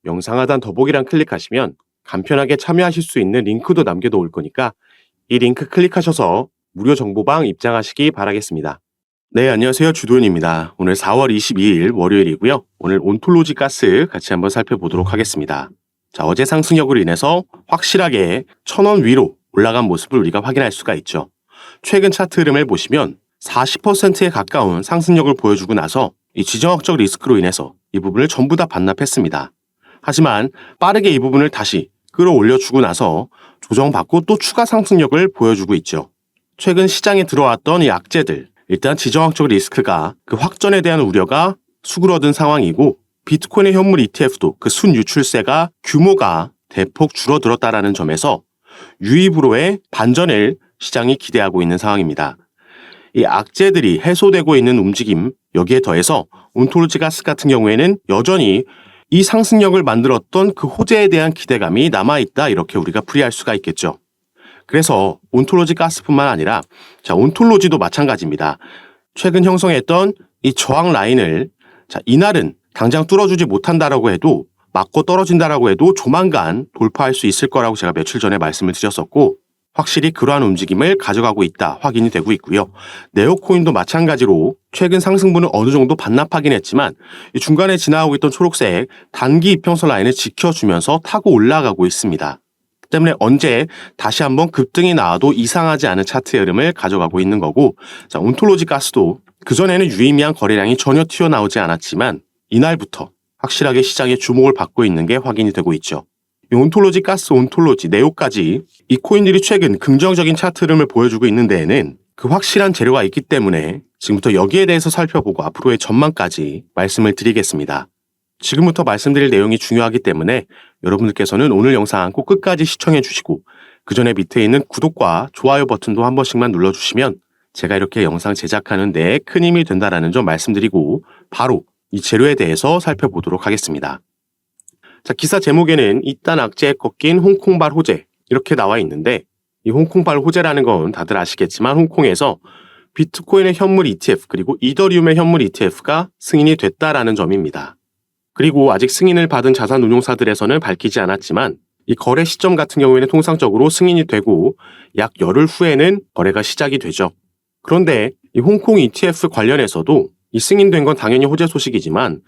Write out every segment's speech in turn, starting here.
영상 하단 더보기란 클릭하시면 간편하게 참여하실 수 있는 링크도 남겨놓을 거니까 이 링크 클릭하셔서 무료 정보방 입장하시기 바라겠습니다. 네, 안녕하세요. 주도현입니다. 오늘 4월 22일 월요일이고요. 오늘 온톨로지 가스 같이 한번 살펴보도록 하겠습니다. 자, 어제 상승력으로 인해서 확실하게 1000원 위로 올라간 모습을 우리가 확인할 수가 있죠. 최근 차트 흐름을 보시면 40%에 가까운 상승력을 보여주고 나서 이 지정학적 리스크로 인해서 이 부분을 전부 다 반납했습니다. 하지만 빠르게 이 부분을 다시 끌어올려주고 나서 조정받고 또 추가 상승력을 보여주고 있죠. 최근 시장에 들어왔던 이 악재들, 일단 지정학적 리스크가 그 확전에 대한 우려가 수그러든 상황이고 비트코인의 현물 ETF도 그 순유출세가 규모가 대폭 줄어들었다라는 점에서 유입으로의 반전을 시장이 기대하고 있는 상황입니다. 이 악재들이 해소되고 있는 움직임, 여기에 더해서 온톨로지 가스 같은 경우에는 여전히 이 상승력을 만들었던 그 호재에 대한 기대감이 남아있다, 이렇게 우리가 풀이할 수가 있겠죠. 그래서 온톨로지 가스뿐만 아니라 온톨로지도 마찬가지입니다. 최근 형성했던 이 저항 라인을 이날은 당장 뚫어주지 못한다라고 해도, 맞고 떨어진다라고 해도 조만간 돌파할 수 있을 거라고 제가 며칠 전에 말씀을 드렸었고, 확실히 그러한 움직임을 가져가고 있다 확인이 되고 있고요. 네오코인도 마찬가지로 최근 상승분을 어느 정도 반납하긴 했지만 이 중간에 지나가고 있던 초록색 단기 이평선 라인을 지켜주면서 타고 올라가고 있습니다. 때문에 언제 다시 한번 급등이 나와도 이상하지 않은 차트 흐름을 가져가고 있는 거고, 온톨로지 가스도 그전에는 유의미한 거래량이 전혀 튀어나오지 않았지만 이날부터 확실하게 시장의 주목을 받고 있는 게 확인이 되고 있죠. 이 온톨로지 가스, 온톨로지, 네오까지 이 코인들이 최근 긍정적인 차트 흐름을 보여주고 있는 데에는 그 확실한 재료가 있기 때문에 지금부터 여기에 대해서 살펴보고 앞으로의 전망까지 말씀을 드리겠습니다. 지금부터 말씀드릴 내용이 중요하기 때문에 여러분들께서는 오늘 영상 꼭 끝까지 시청해 주시고 그 전에 밑에 있는 구독과 좋아요 버튼도 한 번씩만 눌러주시면 제가 이렇게 영상 제작하는 데 큰 힘이 된다는 점 말씀드리고 바로 이 재료에 대해서 살펴보도록 하겠습니다. 자, 기사 제목에는 이딴 악재에 꺾인 홍콩발 호재 이렇게 나와 있는데, 이 홍콩발 호재라는 건 다들 아시겠지만 홍콩에서 비트코인의 현물 ETF 그리고 이더리움의 현물 ETF가 승인이 됐다라는 점입니다. 그리고 아직 승인을 받은 자산운용사들에서는 밝히지 않았지만 이 거래 시점 같은 경우에는 통상적으로 승인이 되고 약 열흘 후에는 거래가 시작이 되죠. 그런데 이 홍콩 ETF 관련해서도 이 승인된 건 당연히 호재 소식이지만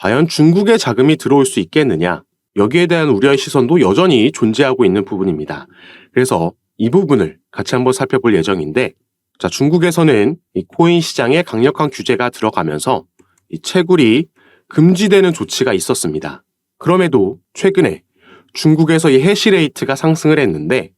과연 중국의 자금이 들어올 수 있겠느냐, 여기에 대한 우려의 시선도 여전히 존재하고 있는 부분입니다. 그래서 이 부분을 같이 한번 살펴볼 예정인데, 중국에서는 이 코인 시장에 강력한 규제가 들어가면서 이 채굴이 금지되는 조치가 있었습니다. 그럼에도 최근에 중국에서 이 해시레이트가 상승을 했는데,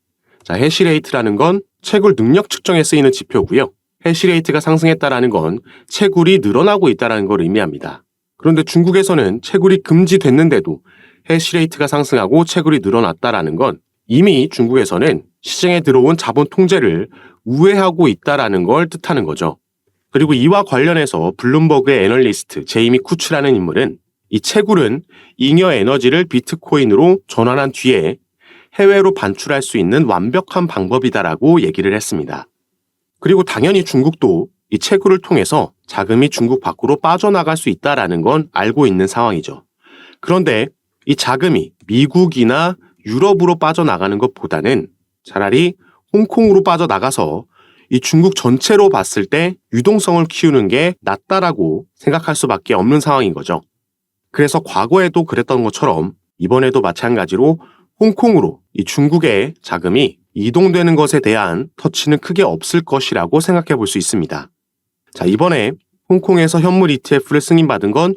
해시레이트라는 건 채굴 능력 측정에 쓰이는 지표고요. 해시레이트가 상승했다라는 건 채굴이 늘어나고 있다는 걸 의미합니다. 그런데 중국에서는 채굴이 금지됐는데도 해시레이트가 상승하고 채굴이 늘어났다라는 건 이미 중국에서는 시장에 들어온 자본 통제를 우회하고 있다라는 걸 뜻하는 거죠. 그리고 이와 관련해서 블룸버그의 애널리스트 제이미 쿠츠라는 인물은 이 채굴은 잉여 에너지를 비트코인으로 전환한 뒤에 해외로 반출할 수 있는 완벽한 방법이다라고 얘기를 했습니다. 그리고 당연히 중국도 이 채굴을 통해서 자금이 중국 밖으로 빠져나갈 수 있다라는 건 알고 있는 상황이죠. 그런데 이 자금이 미국이나 유럽으로 빠져나가는 것보다는 차라리 홍콩으로 빠져나가서 이 중국 전체로 봤을 때 유동성을 키우는 게 낫다라고 생각할 수밖에 없는 상황인 거죠. 그래서 과거에도 그랬던 것처럼 이번에도 마찬가지로 홍콩으로 이 중국의 자금이 이동되는 것에 대한 터치는 크게 없을 것이라고 생각해 볼 수 있습니다. 이번에 홍콩에서 현물 ETF를 승인받은 건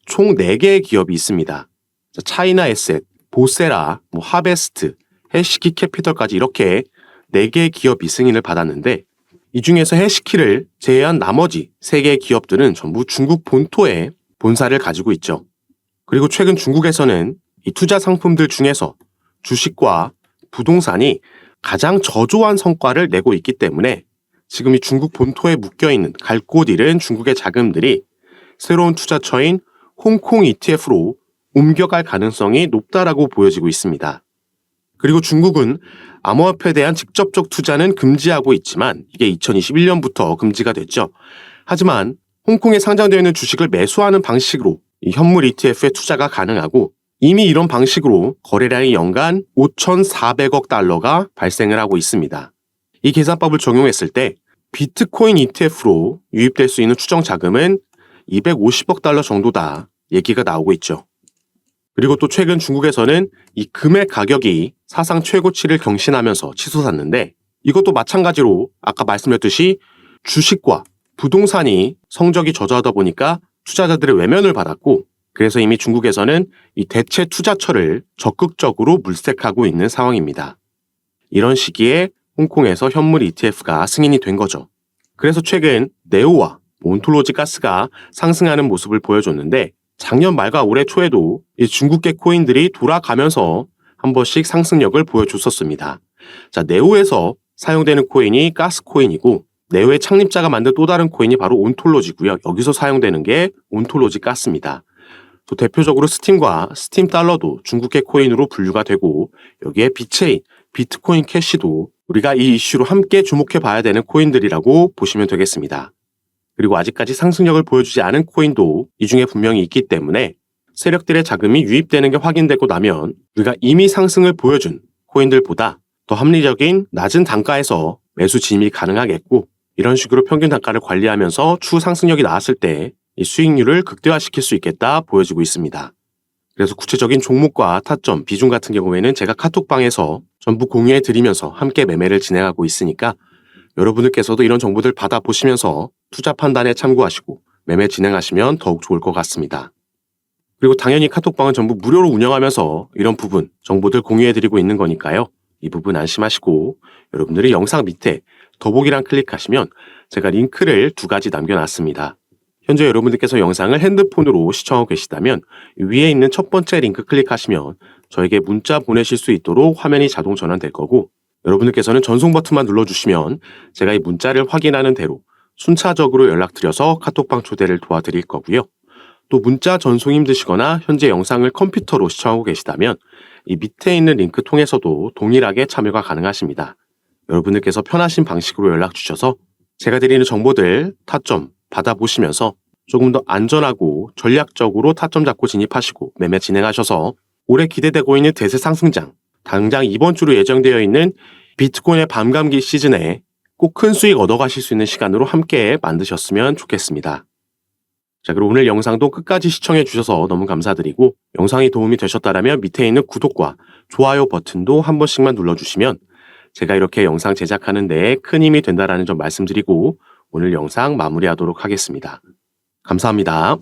총 4개의 기업이 있습니다. 차이나 에셋, 보세라, 하베스트, 해시키 캐피털까지 이렇게 4개의 기업이 승인을 받았는데, 이 중에서 해시키를 제외한 나머지 3개의 기업들은 전부 중국 본토에 본사를 가지고 있죠. 그리고 최근 중국에서는 이 투자 상품들 중에서 주식과 부동산이 가장 저조한 성과를 내고 있기 때문에 지금 이 중국 본토에 묶여있는 갈 곳 잃은 중국의 자금들이 새로운 투자처인 홍콩 ETF로 옮겨갈 가능성이 높다라고 보여지고 있습니다. 그리고 중국은 암호화폐에 대한 직접적 투자는 금지하고 있지만 이게 2021년부터 금지가 됐죠. 하지만 홍콩에 상장되어 있는 주식을 매수하는 방식으로 이 현물 ETF에 투자가 가능하고 이미 이런 방식으로 거래량이 연간 5,400억 달러가 발생을 하고 있습니다. 이 계산법을 적용했을 때 비트코인 ETF로 유입될 수 있는 추정 자금은 250억 달러 정도다 얘기가 나오고 있죠. 그리고 또 최근 중국에서는 이 금의 가격이 사상 최고치를 경신하면서 치솟았는데, 이것도 마찬가지로 아까 말씀드렸듯이 주식과 부동산이 성적이 저조하다 보니까 투자자들의 외면을 받았고, 그래서 이미 중국에서는 이 대체 투자처를 적극적으로 물색하고 있는 상황입니다. 이런 시기에 홍콩에서 현물 ETF가 승인이 된 거죠. 그래서 최근 네오와 온톨로지 가스가 상승하는 모습을 보여줬는데, 작년 말과 올해 초에도 이 중국계 코인들이 돌아가면서 한 번씩 상승력을 보여줬었습니다. 자, 네오에서 사용되는 코인이 가스코인이고, 네오의 창립자가 만든 또 다른 코인이 바로 온톨로지고요. 여기서 사용되는 게 온톨로지 가스입니다. 또 대표적으로 스팀과 스팀 달러도 중국계 코인으로 분류가 되고, 여기에 비체인, 비트코인 캐시도 우리가 이 이슈로 함께 주목해 봐야 되는 코인들이라고 보시면 되겠습니다. 그리고 아직까지 상승력을 보여주지 않은 코인도 이 중에 분명히 있기 때문에 세력들의 자금이 유입되는 게 확인되고 나면 우리가 이미 상승을 보여준 코인들보다 더 합리적인 낮은 단가에서 매수 진입이 가능하겠고, 이런 식으로 평균 단가를 관리하면서 추후 상승력이 나왔을 때 이 수익률을 극대화시킬 수 있겠다 보여지고 있습니다. 그래서 구체적인 종목과 타점, 비중 같은 경우에는 제가 카톡방에서 전부 공유해 드리면서 함께 매매를 진행하고 있으니까 여러분들께서도 이런 정보들 받아보시면서 투자 판단에 참고하시고 매매 진행하시면 더욱 좋을 것 같습니다. 그리고 당연히 카톡방은 전부 무료로 운영하면서 이런 부분, 정보들 공유해드리고 있는 거니까요. 이 부분 안심하시고 여러분들이 영상 밑에 더보기란 클릭하시면 제가 링크를 2가지 남겨놨습니다. 현재 여러분들께서 영상을 핸드폰으로 시청하고 계시다면 위에 있는 첫 번째 링크 클릭하시면 저에게 문자 보내실 수 있도록 화면이 자동 전환될 거고, 여러분들께서는 전송 버튼만 눌러주시면 제가 이 문자를 확인하는 대로 순차적으로 연락드려서 카톡방 초대를 도와드릴 거고요. 또 문자 전송이 힘드시거나 현재 영상을 컴퓨터로 시청하고 계시다면 이 밑에 있는 링크 통해서도 동일하게 참여가 가능하십니다. 여러분들께서 편하신 방식으로 연락 주셔서 제가 드리는 정보들 타점 받아보시면서 조금 더 안전하고 전략적으로 타점 잡고 진입하시고 매매 진행하셔서 올해 기대되고 있는 대세 상승장, 당장 이번 주로 예정되어 있는 비트코인의 밤감기 시즌에 꼭 큰 수익 얻어가실 수 있는 시간으로 함께 만드셨으면 좋겠습니다. 자, 그리고 오늘 영상도 끝까지 시청해 주셔서 너무 감사드리고, 영상이 도움이 되셨다면 밑에 있는 구독과 좋아요 버튼도 한 번씩만 눌러주시면 제가 이렇게 영상 제작하는 데 큰 힘이 된다는 점 말씀드리고 오늘 영상 마무리하도록 하겠습니다. 감사합니다.